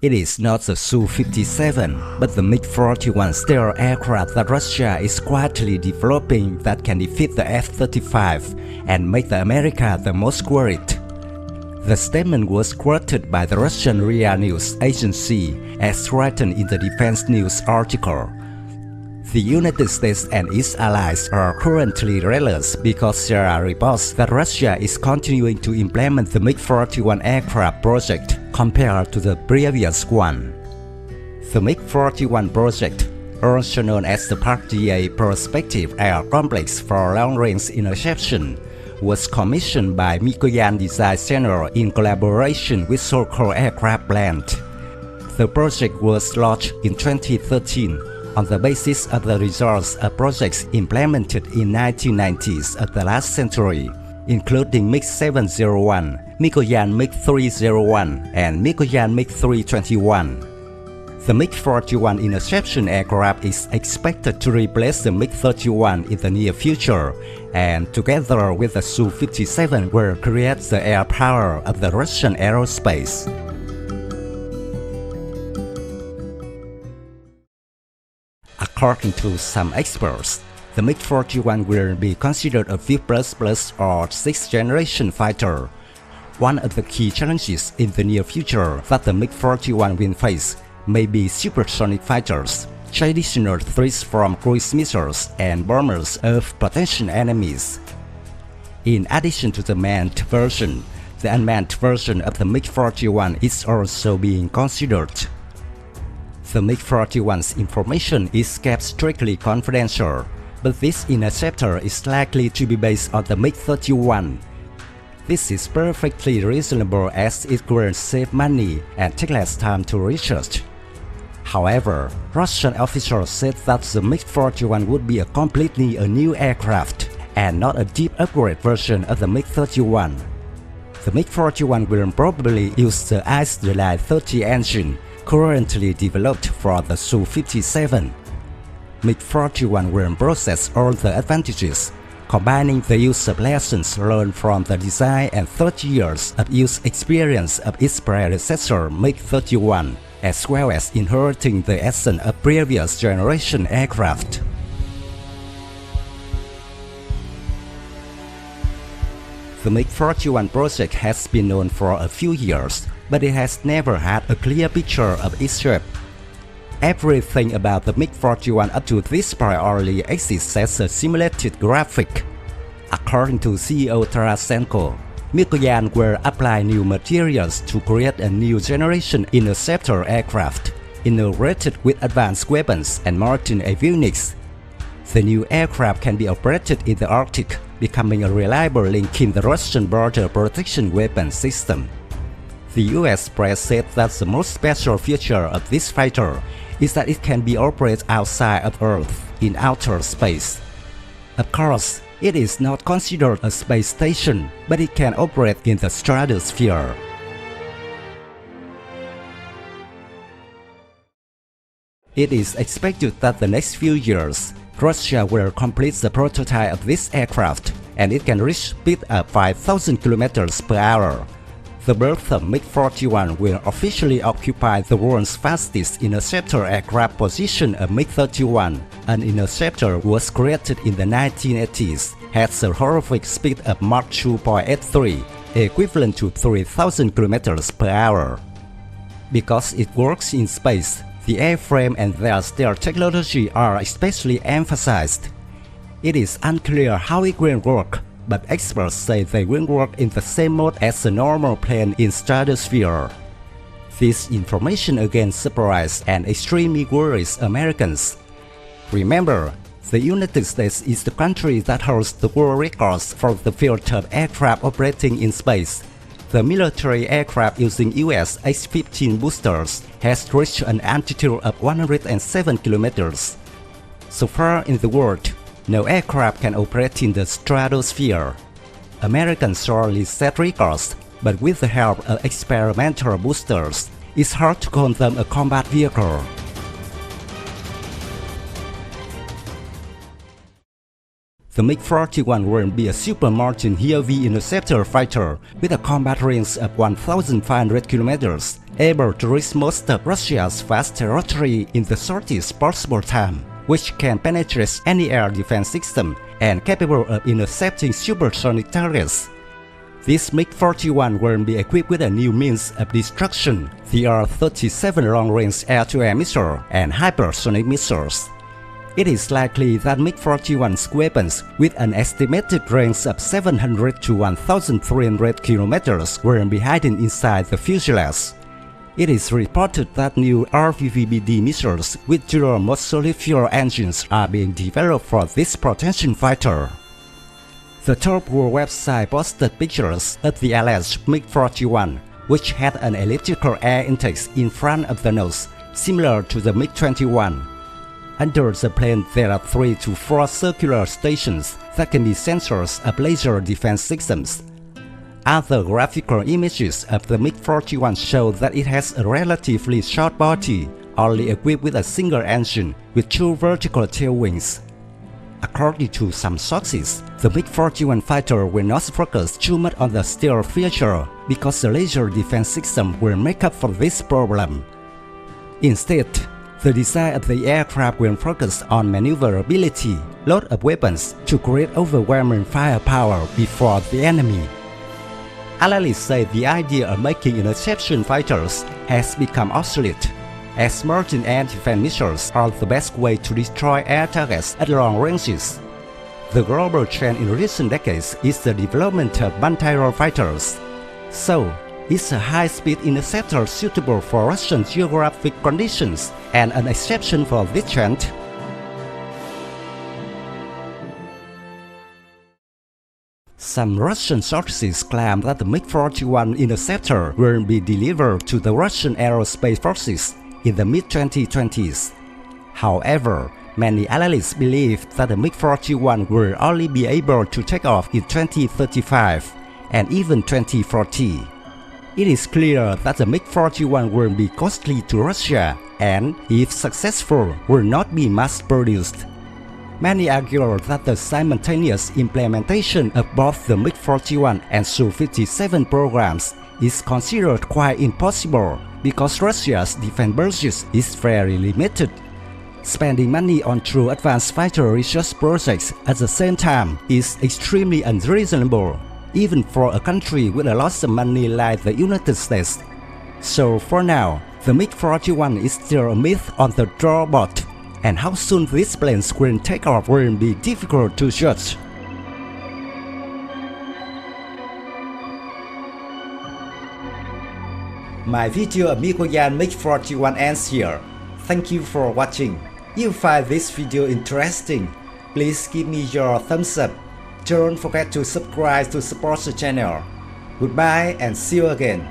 It is not the Su-57, but the MiG-41 stealth aircraft that Russia is quietly developing that can defeat the F-35 and make the America the most worried. The statement was quoted by the Russian RIA News Agency as written in the Defense News article. The United States and its allies are currently restless because there are reports that Russia is continuing to implement the MiG-41 aircraft project compared to the previous one. The MiG-41 project, also known as the PAK DP Prospective Air Complex for Long-Range Interception, was commissioned by Mikoyan Design Center in collaboration with Sokol Aircraft Plant. The project was launched in 2013 on the basis of the results of projects implemented in 1990s of the last century, including MiG-701, Mikoyan MiG-31, and Mikoyan MiG-31. The MiG-41 interception aircraft is expected to replace the MiG-31 in the near future, and together with the Su-57 will create the air power of the Russian aerospace. According to some experts, the MiG-41 will be considered a V++ or 6th generation fighter. One of the key challenges in the near future that the MiG-41 will face may be supersonic fighters, traditional threats from cruise missiles and bombers of potential enemies. In addition to the manned version, the unmanned version of the MiG-41 is also being considered. The MiG-41's information is kept strictly confidential, but this interceptor is likely to be based on the MiG-31. This is perfectly reasonable as it will save money and take less time to research. However, Russian officials said that the MiG-41 would be a completely new aircraft and not a deep upgrade version of the MiG-31. The MiG-41 will probably use the ICE-30 engine currently developed for the Su-57. MiG-41 will possess all the advantages, combining the use of lessons learned from the design and 30 years of use experience of its predecessor MiG-31, as well as inheriting the essence of previous generation aircraft. The MiG-41 project has been known for a few years, but it has never had a clear picture of its shape. Everything about the MiG-41 up to this point only exists as a simulated graphic. According to CEO Tarasenko, Mikoyan will apply new materials to create a new generation interceptor aircraft, integrated with advanced weapons and modern avionics. The new aircraft can be operated in the Arctic, becoming a reliable link in the Russian border protection weapon system. The US press said that the most special feature of this fighter is that it can be operated outside of Earth, in outer space. Of course, it is not considered a space station, but it can operate in the stratosphere. It is expected that the next few years, Russia will complete the prototype of this aircraft, and it can reach speed of 5,000 km per hour. The birth of MiG-41 will officially occupy the world's fastest interceptor aircraft position of MiG-31. An interceptor was created in the 1980s, has a horrific speed of Mach 2.83, equivalent to 3,000 km per hour. Because it works in space, the airframe and their stealth technology are especially emphasized. It is unclear how it will work, but experts say they will work in the same mode as a normal plane in stratosphere. This information again surprised and extremely worries Americans. Remember, the United States is the country that holds the world records for the field of aircraft operating in space. The military aircraft using US H-15 boosters has reached an altitude of 107 kilometers. So far in the world, no aircraft can operate in the stratosphere. Americans surely set records, but with the help of experimental boosters, it's hard to call them a combat vehicle. the MiG-41 will be a super modern heavy interceptor fighter with a combat range of 1,500 kilometers, able to reach most of Russia's vast territory in the shortest possible time, which can penetrate any air defense system and capable of intercepting supersonic targets. This MiG-41 will be equipped with a new means of destruction, the R-37 long-range air-to-air missile and hypersonic missiles. It is likely that MiG-41's weapons, with an estimated range of 700 to 1,300 kilometers, will be hidden inside the fuselage. It is reported that new RVVBD missiles with dual-mode solid fuel engines are being developed for this potential fighter. The Top War website posted pictures of the alleged MiG-41, which had an elliptical air intake in front of the nose, similar to the MiG-21. Under the plane there are 3 to 4 circular stations that can be sensors of laser defense systems. Other graphical images of the MiG-41 show that it has a relatively short body, only equipped with a single engine with 2 vertical tail wings. According to some sources, the MiG-41 fighter will not focus too much on the stealth feature because the laser defense system will make up for this problem. Instead, the design of the aircraft will focus on maneuverability, load of weapons to create overwhelming firepower before the enemy. Analysts say the idea of making interception fighters has become obsolete, as modern air defense missiles are the best way to destroy air targets at long ranges. The global trend in recent decades is the development of multi-role fighters. So, is a high-speed interceptor suitable for Russian geographic conditions and an exception for this trend? Some Russian sources claim that the MiG-41 interceptor will be delivered to the Russian aerospace forces in the mid-2020s. However, many analysts believe that the MiG-41 will only be able to take off in 2035 and even 2040. It is clear that the MiG-41 will be costly to Russia and, if successful, will not be mass-produced. Many argue that the simultaneous implementation of both the MiG-41 and Su-57 programs is considered quite impossible because Russia's defense budget is very limited. Spending money on true advanced fighter research projects at the same time is extremely unreasonable, even for a country with a lot of money like the United States. So for now, the MiG-41 is still a myth on the drawboard, and how soon these planes will take off will be difficult to judge. My video of Mikoyan MiG-41 ends here. Thank you for watching. If you find this video interesting, please give me your thumbs up. Don't forget to subscribe to support the channel. Goodbye and see you again.